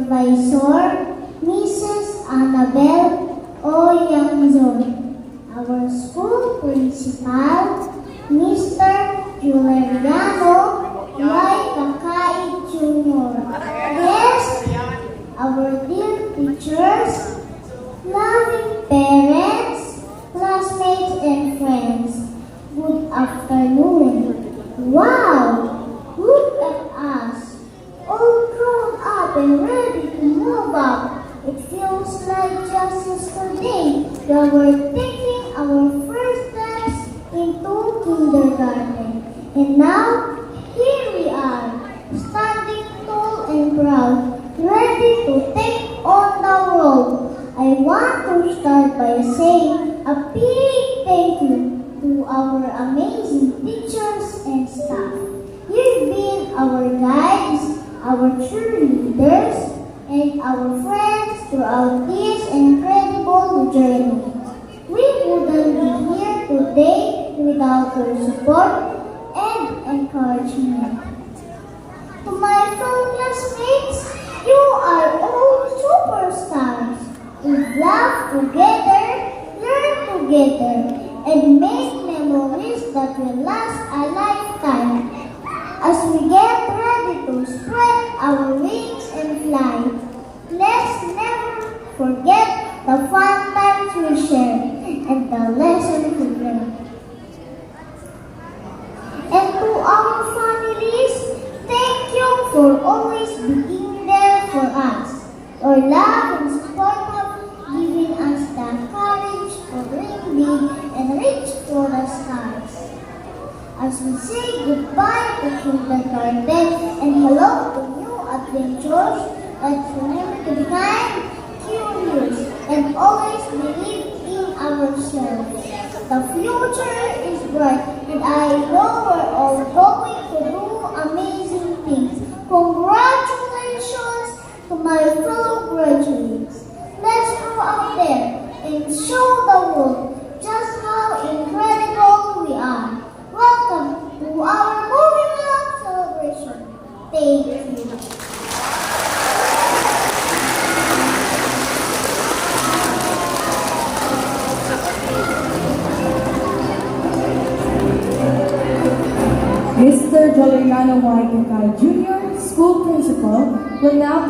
Supervisor, Mrs. Annabel Oyangzon, our school principal, Mr. Juleriano Y. Kakai Jr. Yes, our dear teachers, loving parents, classmates, and friends, good afternoon. Wow! Look at us, all grown up and ready to move up. It feels like just yesterday we were taking our first steps into kindergarten. And now, here we are, standing tall and proud, ready to take on the world. I want to start by saying a big thank you to our amazing teachers and staff. You've been our guides, our cheerleaders, and our friends throughout this incredible journey. We wouldn't be here today without your support and encouragement. To my fellow classmates, you are all superstars. We laugh together, learn together, and make memories that will last a lifetime. As we get ready to spread our wings and fly, let's never forget the fun times we shared and the lessons we learned. And to our families, thank you for always being there for us. Your love and support have given us the courage to dream big and reach for the stars. As we say goodbye to kindergarten and hello to new adventures, let's remember to be kind, curious, and always believe in ourselves. The future is bright, and I know we're all going to do amazing things. Congratulations to my fellow graduates. Let's go out there and show the world just how incredible we are. Welcome to our Moving On celebration. Thank you. Mr. Joleriano Y. Kakai Jr., School Principal, will now